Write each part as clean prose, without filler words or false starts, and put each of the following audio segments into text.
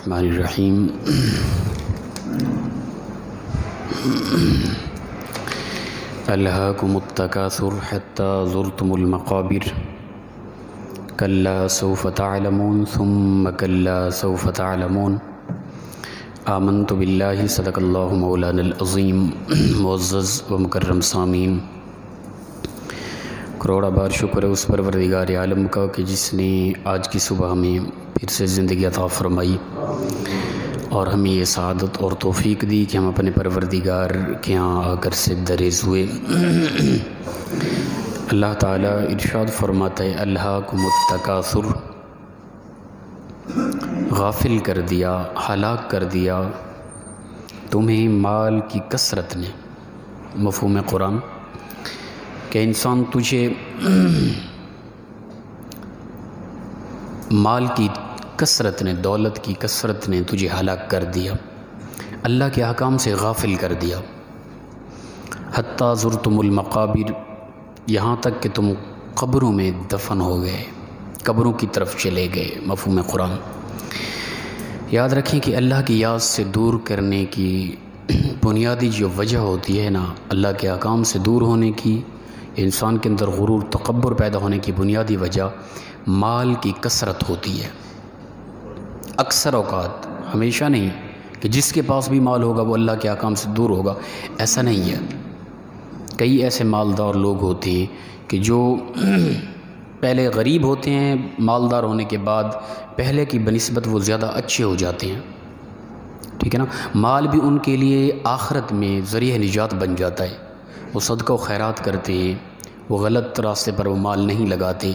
الرحمن الرحیم الہاکم التکاثر حتی زرتم المقابر کلا سوف تعلمون ثم کلا سوف تعلمون آمنت باللہ صدق اللہ مولانا العظیم۔ معزز و مکرم سامعین، کروڑا بار شکر ہے اس پروردگار عالم کا کہ جس نے آج کی صبح میں پھر سے زندگی عطا فرمائی اور ہمیں یہ سعادت اور توفیق دی کہ ہم اپنے پروردگار کے ہاں آ کر سے درز ہوئے۔ اللہ تعالیٰ ارشاد فرماتا ہے الہاکم التکاثر، غافل کر دیا، ہلاک کر دیا تمہیں مال کی کثرت نے۔ مفہوم قرآن کہ انسان تجھے مال کی کثرت نے، دولت کی کثرت نے تجھے ہلاک کر دیا، اللہ کے احکام سے غافل کر دیا۔ حتی زرتم المقابر، یہاں تک کہ تم قبروں میں دفن ہو گئے، قبروں کی طرف چلے گئے۔ مفہوم قرآن یاد رکھیں کہ اللہ کی یاد سے دور کرنے کی بنیادی جو وجہ ہوتی ہے نا، اللہ کے احکام سے دور ہونے کی، انسان کے اندر غرور تکبر پیدا ہونے کی بنیادی وجہ مال کی کثرت ہوتی ہے۔ اکثر اوقات، ہمیشہ نہیں کہ جس کے پاس بھی مال ہوگا وہ اللہ کے احکام سے دور ہوگا، ایسا نہیں ہے۔ کئی ایسے مالدار لوگ ہوتے ہیں کہ جو پہلے غریب ہوتے ہیں، مالدار ہونے کے بعد پہلے کی بنسبت وہ زیادہ اچھے ہو جاتے ہیں، ٹھیک ہے نا۔ مال بھی ان کے لیے آخرت میں ذریعہ نجات بن جاتا ہے۔ وہ صدقہ و خیرات کرتے ہیں، وہ غلط راستے پر وہ مال نہیں لگاتے،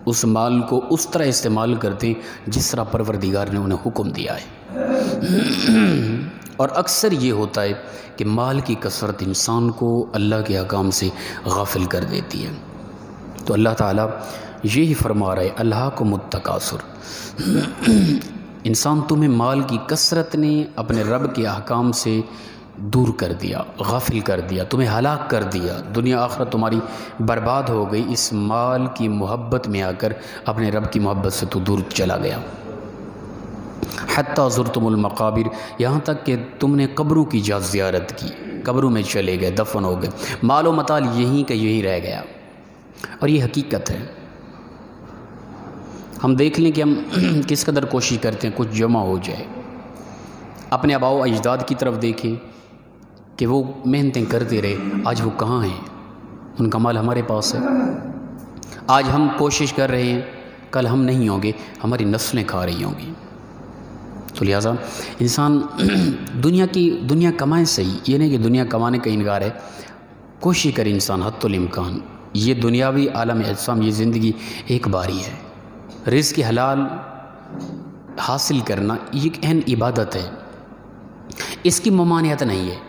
اس مال کو اس طرح استعمال کرتے ہیں جس طرح پروردگار نے انہیں حکم دیا ہے۔ اور اکثر یہ ہوتا ہے کہ مال کی کثرت انسان کو اللہ کے احکام سے غافل کر دیتی ہے۔ تو اللہ تعالیٰ یہی فرما رہا ہے الہاکم التکاثر، انسان تمہیں مال کی کثرت نے اپنے رب کے احکام سے دور کر دیا، غافل کر دیا، تمہیں ہلاک کر دیا، دنیا آخرت تمہاری برباد ہو گئی۔ اس مال کی محبت میں آ کر اپنے رب کی محبت سے تو دور چلا گیا۔ حتی زرتم المقابر، یہاں تک کہ تم نے قبروں کی زیارت کی، قبروں میں چلے گئے، دفن ہو گئے، مال و متاع یہیں کا یہی رہ گیا۔ اور یہ حقیقت ہے۔ ہم دیکھ لیں کہ ہم کس قدر کوشش کرتے ہیں کچھ جمع ہو جائے۔ اپنے آباء و اجداد کی طرف دیکھیں کہ وہ محنتیں کرتے رہے، آج وہ کہاں ہیں؟ ان کا مال ہمارے پاس ہے۔ آج ہم کوشش کر رہے ہیں، کل ہم نہیں ہوں گے، ہماری نسلیں کھا رہی ہوں گی۔ تو لہٰذا انسان دنیا کمائے صحیح، یہ نہیں کہ دنیا کمانے کا انکار ہے، کوشش کرے انسان حتی الامکان۔ یہ دنیاوی عالم اجسام، یہ زندگی ایک باری ہے، رزق حلال حاصل کرنا یہ ایک اہم عبادت ہے، اس کی ممانعت نہیں ہے۔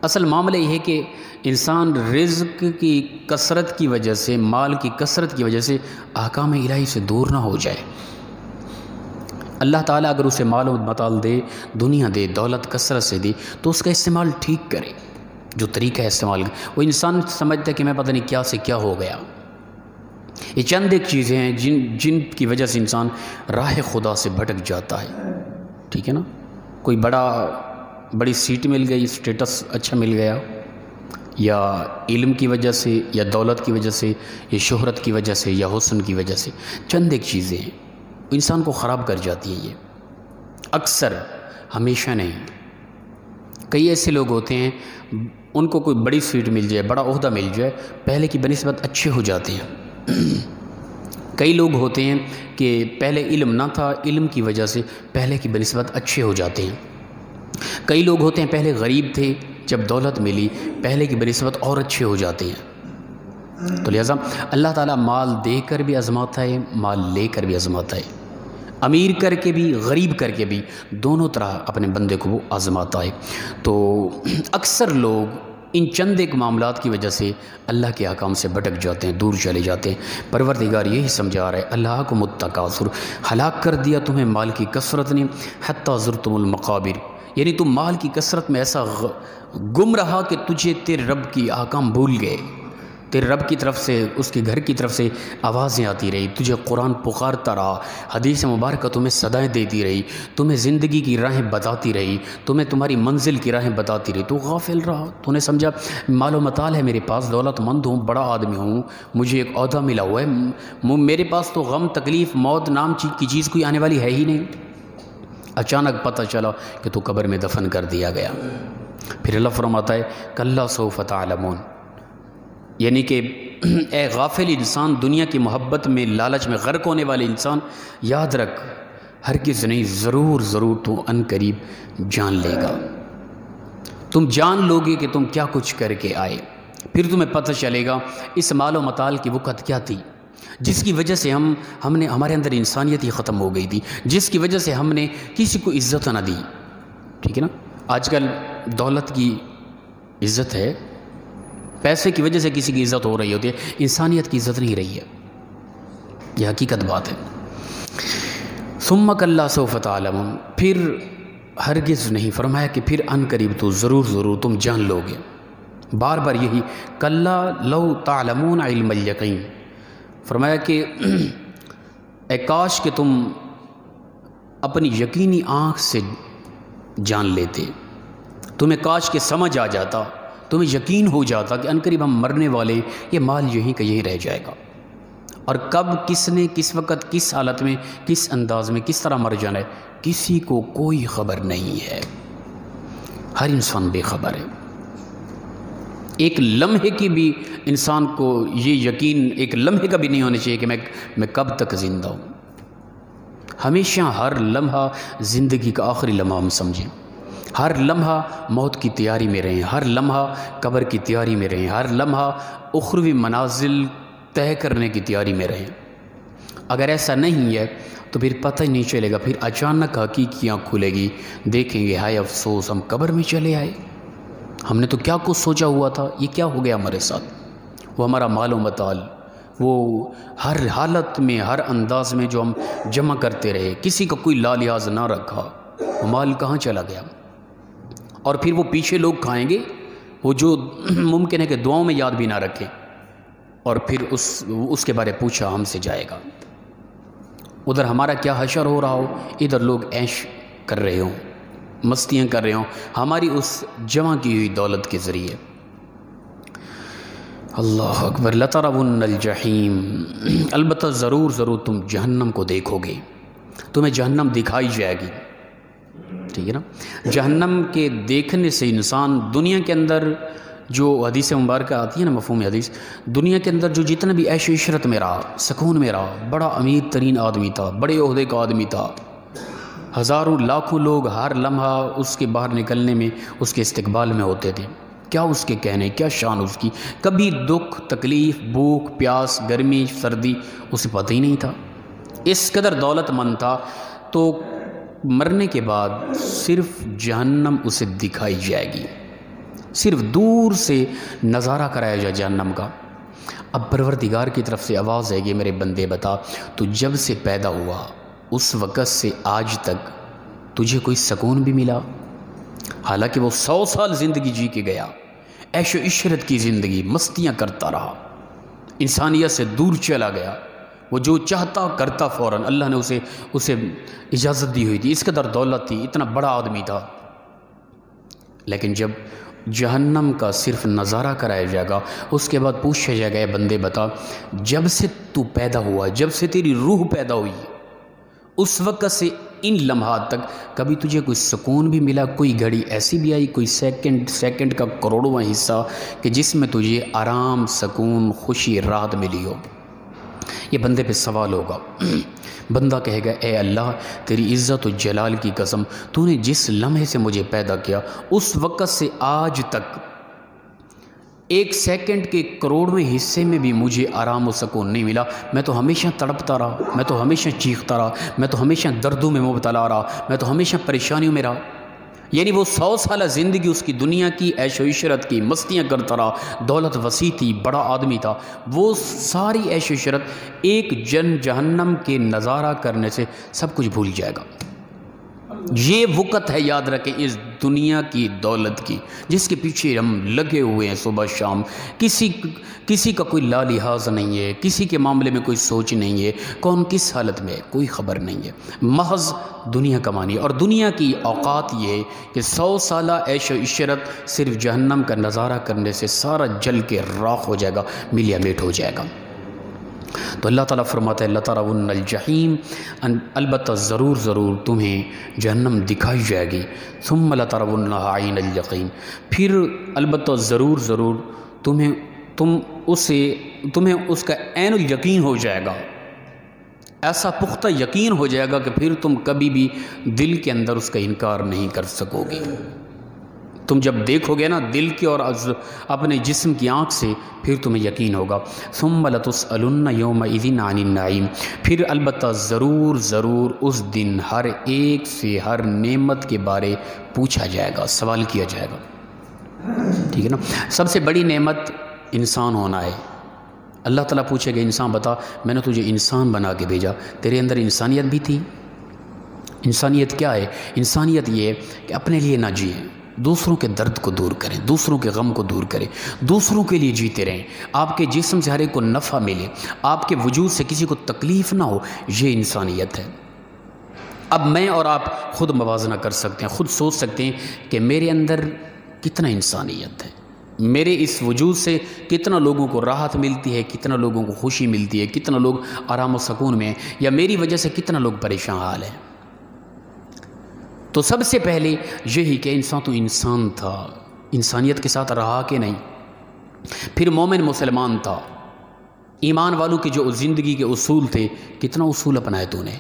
اصل معاملہ یہ ہے کہ انسان رزق کی کثرت کی وجہ سے، مال کی کثرت کی وجہ سے احکام الہی سے دور نہ ہو جائے۔ اللہ تعالیٰ اگر اسے مال و متاع دے، دنیا دے، دولت کثرت سے دے، تو اس کا استعمال ٹھیک کرے، جو طریقہ ہے استعمال۔ وہ انسان سمجھتا ہے کہ میں پتہ نہیں کیا سے کیا ہو گیا۔ یہ چند ایک چیزیں ہیں جن کی وجہ سے انسان راہ خدا سے بھٹک جاتا ہے، ٹھیک ہے نا۔ کوئی بڑی سیٹ مل گئی، اسٹیٹس اچھا مل گیا، یا علم کی وجہ سے، یا دولت کی وجہ سے، یا شہرت کی وجہ سے، یا حسن کی وجہ سے، چند ایک چیزیں ہیں انسان کو خراب کر جاتی ہیں۔ یہ اکثر، ہمیشہ نہیں۔ کئی ایسے لوگ ہوتے ہیں ان کو کوئی بڑی سیٹ مل جائے، بڑا عہدہ مل جائے، پہلے کی بنسبت اچھے ہو جاتے ہیں۔ کئی لوگ ہوتے ہیں کہ پہلے علم نہ تھا، علم کی وجہ سے پہلے کی بنسبت اچھے ہو جاتے ہیں۔ کئی لوگ ہوتے ہیں پہلے غریب تھے، جب دولت ملی پہلے کی بنسبت اور اچھے ہو جاتے ہیں۔ تو لہٰذا اللہ تعالیٰ مال دے کر بھی آزماتا ہے، مال لے کر بھی آزماتا ہے، امیر کر کے بھی، غریب کر کے بھی، دونوں طرح اپنے بندے کو وہ آزماتا ہے۔ تو اکثر لوگ ان چند ایک معاملات کی وجہ سے اللہ کے احکام سے بھٹک جاتے ہیں، دور چلے جاتے ہیں۔ پروردگار یہی سمجھا رہا ہے الہاکم التکاثر، ہلاک کر دیا تمہیں مال کی کثرت نے، حتی زرتم المقابر، یعنی تم مال کی کثرت میں ایسا گم رہا کہ تجھے تیرے رب کی احکام بھول گئے، تیرے رب کی طرف سے، اس کے گھر کی طرف سے آوازیں آتی رہی، تجھے قرآن پکارتا رہا، حدیث مبارکہ تمہیں صدائیں دیتی رہی، تمہیں زندگی کی راہیں بتاتی رہی، تمہیں تمہاری منزل کی راہیں بتاتی رہی، تو غافل رہا، تو نے سمجھا مال و متال ہے میرے پاس، دولت مند ہوں، بڑا آدمی ہوں، مجھے ایک عہدہ ملا ہوا ہے، میرے پاس تو غم تکلیف موت نام کی چیز کوئی آنے والی ہے ہی نہیں۔ اچانک پتہ چلا کہ تو قبر میں دفن کر دیا گیا۔ پھر اللہ فرماتا ہے کلا سوف تعلمون، یعنی کہ اے غافل انسان، دنیا کی محبت میں لالچ میں غرق ہونے والے انسان، یاد رکھ ہرگز نہیں، ضرور ضرور تو ان قریب جان لے گا، تم جان لو گے کہ تم کیا کچھ کر کے آئے، پھر تمہیں پتہ چلے گا اس مال و متال کی وقت کیا تھی جس کی وجہ سے ہم نے ہمارے اندر انسانیت ہی ختم ہو گئی تھی، جس کی وجہ سے ہم نے کسی کو عزت نہ دی، ٹھیک ہے نا۔ آج کل دولت کی عزت ہے، پیسے کی وجہ سے کسی کی عزت ہو رہی ہوتی ہے، انسانیت کی عزت نہیں رہی ہے، یہ حقیقت بات ہے۔ ثم کلا سوف تعلمون، پھر ہرگز نہیں، فرمایا کہ پھر ان قریب تو ضرور ضرور تم جان لو گے، بار بار یہی کلا لو تعلمون علم الیقین، فرمایا کہ اے کاش کہ تم اپنی یقینی آنکھ سے جان لیتے، تمہیں کاش کہ سمجھ آ جاتا، تمہیں یقین ہو جاتا کہ عنقریب ہم مرنے والے، یہ مال یہیں کا یہیں رہ جائے گا، اور کب کس نے کس وقت کس حالت میں کس انداز میں کس طرح مر جانا ہے کسی کو کوئی خبر نہیں ہے، ہر انسان بے خبر ہے۔ ایک لمحے کی بھی انسان کو یہ یقین ایک لمحے کا بھی نہیں ہونا چاہیے کہ میں کب تک زندہ ہوں، ہمیشہ ہر لمحہ زندگی کا آخری لمحہ ہم سمجھیں، ہر لمحہ موت کی تیاری میں رہیں، ہر لمحہ قبر کی تیاری میں رہیں، ہر لمحہ اخروی منازل طے کرنے کی تیاری میں رہیں۔ اگر ایسا نہیں ہے تو پھر پتہ ہی نہیں چلے گا، پھر اچانک حقیقیاں کھلے گی، دیکھیں گے ہائے افسوس ہم قبر میں چلے آئے، ہم نے تو کیا کچھ سوچا ہوا تھا، یہ کیا ہو گیا ہمارے ساتھ، وہ ہمارا مال و متال، وہ ہر حالت میں ہر انداز میں جو ہم جمع کرتے رہے، کسی کا کوئی لا لحاظ نہ رکھا، وہ مال کہاں چلا گیا؟ اور پھر وہ پیچھے لوگ کھائیں گے وہ جو ممکن ہے کہ دعاؤں میں یاد بھی نہ رکھیں، اور پھر اس کے بارے پوچھا ہم سے جائے گا، ادھر ہمارا کیا حشر ہو رہا ہو، ادھر لوگ عیش کر رہے ہوں، مستیاں کر رہے ہوں ہماری اس جمع کی ہوئی دولت کے ذریعے۔ اللہ اکبر، لَتَرَوُنَّ الْجَحِيمَ، البتہ ضرور ضرور تم جہنم کو دیکھو گے، تمہیں جہنم دکھائی جائے گی، ٹھیک ہے نا۔ جہنم کے دیکھنے سے انسان دنیا کے اندر جو حدیث مبارکہ آتی ہے نا، مفہوم حدیث، دنیا کے اندر جو جتنا بھی عیش و عشرت میں رہا، سکون میں رہا، بڑا امیر ترین آدمی تھا، بڑے عہدے کا آدمی تھا، ہزاروں لاکھوں لوگ ہر لمحہ اس کے باہر نکلنے میں اس کے استقبال میں ہوتے تھے، کیا اس کے کہنے، کیا شان اس کی، کبھی دکھ تکلیف بھوک پیاس گرمی سردی اسے پتہ ہی نہیں تھا، اس قدر دولت مند تھا، تو مرنے کے بعد صرف جہنم اسے دکھائی جائے گی، صرف دور سے نظارہ کرایا جائے جہنم کا۔ اب پروردگار کی طرف سے آواز ہے کہ میرے بندے بتا، تو جب سے پیدا ہوا اس وقت سے آج تک تجھے کوئی سکون بھی ملا؟ حالانکہ وہ 100 سال زندگی جی کے گیا، عیش و عشرت کی زندگی، مستیاں کرتا رہا، انسانیت سے دور چلا گیا، وہ جو چاہتا کرتا فوراً، اللہ نے اسے اجازت دی ہوئی تھی، اس قدر دولت تھی، اتنا بڑا آدمی تھا، لیکن جب جہنم کا صرف نظارہ کرایا جائے گا، اس کے بعد پوچھا جائے گا اے بندے بتا، جب سے تو پیدا ہوا، جب سے تیری روح پیدا ہوئی، اس وقت سے ان لمحات تک کبھی تجھے کوئی سکون بھی ملا؟ کوئی گھڑی ایسی بھی آئی، کوئی سیکنڈ کا کروڑواں حصہ کہ جس میں تجھے آرام سکون خوشی راحت ملی ہو؟ یہ بندے پہ سوال ہوگا، بندہ کہے گا اے اللہ تیری عزت و جلال کی قسم، تو نے جس لمحے سے مجھے پیدا کیا اس وقت سے آج تک ایک سیکنڈ کے کروڑویں حصے میں بھی مجھے آرام و سکون نہیں ملا، میں تو ہمیشہ تڑپتا رہا، میں تو ہمیشہ چیختا رہا، میں تو ہمیشہ دردوں میں مبتلا رہا، میں تو ہمیشہ پریشانیوں میں رہا۔ یعنی وہ 100 سالہ زندگی اس کی دنیا کی عیش و عشرت کی مستیاں کرتا رہا، دولت وسیع تھی، بڑا آدمی تھا، وہ ساری عیش و عشرت ایک جہنم کے نظارہ کرنے سے سب کچھ بھول جائے گا۔ یہ وقت ہے، یاد رکھیں، اس دنیا کی دولت کی جس کے پیچھے ہم لگے ہوئے ہیں صبح شام. کسی کا کوئی لا لحاظ نہیں ہے، کسی کے معاملے میں کوئی سوچ نہیں ہے، کون کس حالت میں ہے کوئی خبر نہیں ہے. محض دنیا کمانی ہے. اور دنیا کی اوقات یہ ہے کہ 100 سالہ عیش و عشرت صرف جہنم کا نظارہ کرنے سے سارا جل کے راخ ہو جائے گا، ملیا میٹ ہو جائے گا. تو اللہ تعالیٰ فرماتا ہے لَتَرَوُنَّ الْجَحِيمَ، البتہ ضرور تمہیں جہنم دکھائی جائے گی. ثُمَّ لَتَرَوُنَّهَا عَيْنَ الْيَقِينِ، پھر البتہ ضرور تمہیں اس کا عین الیقین ہو جائے گا، ایسا پختہ یقین ہو جائے گا کہ پھر تم کبھی بھی دل کے اندر اس کا انکار نہیں کر سکو گے. تم جب دیکھو گے نا دل کی اور اپنے جسم کی آنکھ سے، پھر تمہیں یقین ہوگا. ثُمَّ لَتُسْأَلُنَّ يَوْمَئِذٍ عَنِ النَّعِيمِ، پھر البتہ ضرور اس دن ہر ایک سے ہر نعمت کے بارے پوچھا جائے گا، سوال کیا جائے گا. ٹھیک ہے نا. سب سے بڑی نعمت انسان ہونا ہے. اللہ تعالیٰ پوچھے گا انسان بتا میں نے تجھے انسان بنا کے بھیجا، تیرے اندر انسانیت بھی تھی؟ انسانیت کیا ہے؟ انسانیت یہ ہے کہ اپنے لیے نہ جئیں، دوسروں کے درد کو دور کریں، دوسروں کے غم کو دور کریں، دوسروں کے لیے جیتے رہیں، آپ کے جسم سے ہر ایک کو نفع ملے، آپ کے وجود سے کسی کو تکلیف نہ ہو. یہ انسانیت ہے. اب میں اور آپ خود موازنہ کر سکتے ہیں، خود سوچ سکتے ہیں کہ میرے اندر کتنا انسانیت ہے، میرے اس وجود سے کتنا لوگوں کو راحت ملتی ہے، کتنا لوگوں کو خوشی ملتی ہے، کتنا لوگ آرام و سکون میں ہیں، یا میری وجہ سے کتنا لوگ پریشان حال ہیں. تو سب سے پہلے یہی کہ انسان تو انسان تھا، انسانیت کے ساتھ رہا کہ نہیں. پھر مومن مسلمان تھا، ایمان والوں کی جو زندگی کے اصول تھے، کتنا اصول اپنائے تو نے.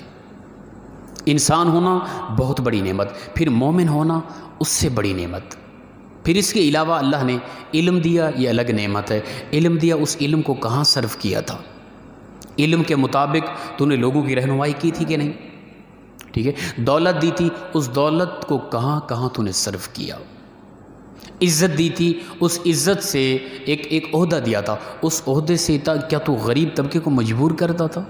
انسان ہونا بہت بڑی نعمت، پھر مومن ہونا اس سے بڑی نعمت. پھر اس کے علاوہ اللہ نے علم دیا، یہ الگ نعمت ہے. علم دیا، اس علم کو کہاں صرف کیا تھا؟ علم کے مطابق تو نے لوگوں کی رہنمائی کی تھی کہ نہیں؟ ٹھیک ہے. دولت دی تھی، اس دولت کو کہاں تو نے صرف کیا؟ عزت دی تھی، اس عزت سے ایک عہدہ دیا تھا، اس عہدے سے کیا تو غریب طبقے کو مجبور کرتا تھا؟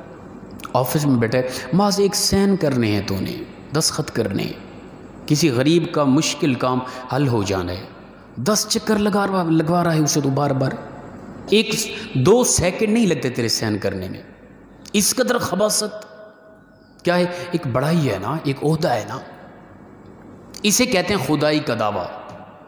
آفس میں بیٹھے محض ایک سین کرنے ہیں، تو نے دستخط کرنے ہیں، کسی غریب کا مشکل کام حل ہو جانا ہے، 10 چکر لگوا رہا ہے اسے تو بار بار، 1-2 سیکنڈ نہیں لگتے تیرے سین کرنے میں. اس قدر خباثت کیا ہے؟ ایک بڑائی ہے نا، ایک عہدہ ہے نا. اسے کہتے ہیں خدائی کا دعویٰ.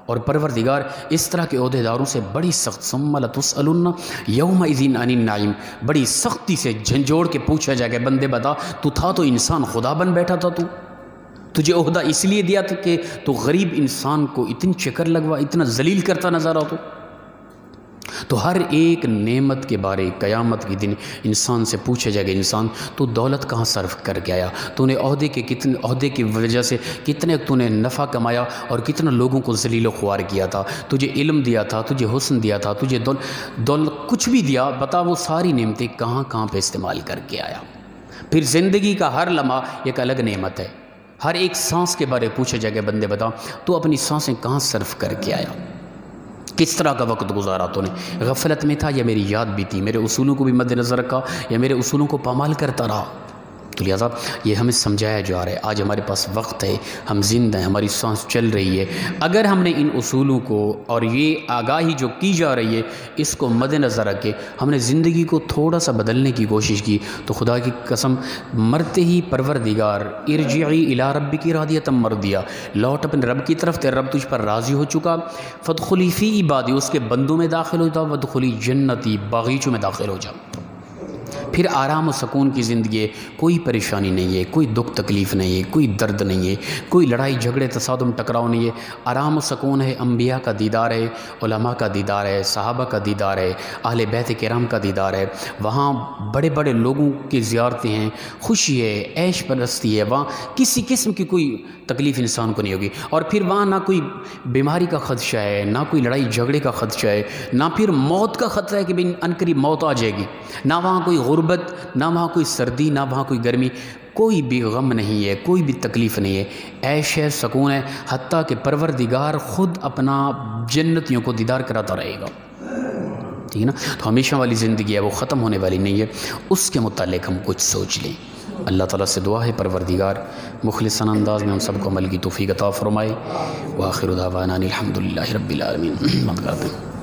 اور پروردگار اس طرح کے عہدیداروں سے بڑی سخت ثم لتسألن یومئذ عن النعیم، بڑی سختی سے جھنجھوڑ کے پوچھا جائے گا بندے بتا تو تھا تو انسان خدا بن بیٹھا تھا، تجھے عہدہ اس لیے دیا تھا کہ تو غریب انسان کو اتنی چکر لگوا، اتنا ذلیل کرتا نظر آتا. تو ہر ایک نعمت کے بارے قیامت کے دن انسان سے پوچھا جائے گا انسان تو دولت کہاں صرف کر کے آیا؟ تو نے عہدے کی وجہ سے کتنے تو نے نفع کمایا اور کتنا لوگوں کو ذلیل و خوار کیا تھا؟ تجھے علم دیا تھا، تجھے حسن دیا تھا، تجھے دولت کچھ بھی دیا، بتا وہ ساری نعمتیں کہاں پہ استعمال کر کے آیا؟ پھر زندگی کا ہر لمحہ ایک الگ نعمت ہے. ہر ایک سانس کے بارے پوچھا جائے گا بندے بتا تو اپنی سانسیں کہاں صرف کر کے آیا؟ کس طرح کا وقت گزارا تو نے؟ غفلت میں تھا یا میری یاد بھی تھی؟ میرے اصولوں کو بھی مد نظر رکھا یا میرے اصولوں کو پامال کرتا رہا؟ تو لہٰذا یہ ہمیں سمجھایا جا رہا ہے. آج ہمارے پاس وقت ہے، ہم زندہ ہیں، ہماری سانس چل رہی ہے. اگر ہم نے ان اصولوں کو اور یہ آگاہی جو کی جا رہی ہے اس کو مد نظر رکھ کے ہم نے زندگی کو تھوڑا سا بدلنے کی کوشش کی تو خدا کی قسم مرتے ہی پروردگار ارجعی الی ربک راضیۃ مرضیہ، لوٹ اپنے رب کی طرف، تیرا رب تجھ پر راضی ہو چکا. فادخلی فی عبادی، اس کے بندوں میں داخل ہو جا، وادخلی جنتی، باغیچوں میں داخل ہو جا. پھر آرام و سکون کی زندگی ہے، کوئی پریشانی نہیں ہے، کوئی دکھ تکلیف نہیں ہے، کوئی درد نہیں ہے، کوئی لڑائی جھگڑے تصادم ٹکراؤ نہیں ہے. آرام و سکون ہے، انبیاء کا دیدار ہے، علماء کا دیدار ہے، صحابہ کا دیدار ہے، اہل بیت کرام کا دیدار ہے. وہاں بڑے بڑے لوگوں کی زیارتیں ہیں، خوشی ہے، عیش پرستی ہے، وہاں کسی قسم کی کوئی تکلیف انسان کو نہیں ہوگی. اور پھر وہاں نہ کوئی بیماری کا خدشہ ہے، نہ کوئی لڑائی جھگڑے کا خدشہ ہے، نہ پھر موت کا خطرہ ہے کہ بھئی عنقریب موت آ جائے گی. نہ وہاں کوئی غربت، نہ وہاں کوئی سردی، نہ وہاں کوئی گرمی، کوئی بھی غم نہیں ہے، کوئی بھی تکلیف نہیں ہے، عیش ہے، سکون ہے. حتیٰ کہ پروردگار خود اپنا جنتیوں کو دیدار کراتا رہے گا. ٹھیک ہے نا. تو ہمیشہ والی زندگی ہے، وہ ختم ہونے والی نہیں ہے. اس کے متعلق ہم کچھ سوچ لیں. اللہ تعالیٰ سے دعا ہے پروردگار مخلصانہ انداز میں ہم سب کو عمل کی توفیق عطا فرمائے۔ وآخر دعوانا الحمدللہ رب العالمین۔ بند کر دیں۔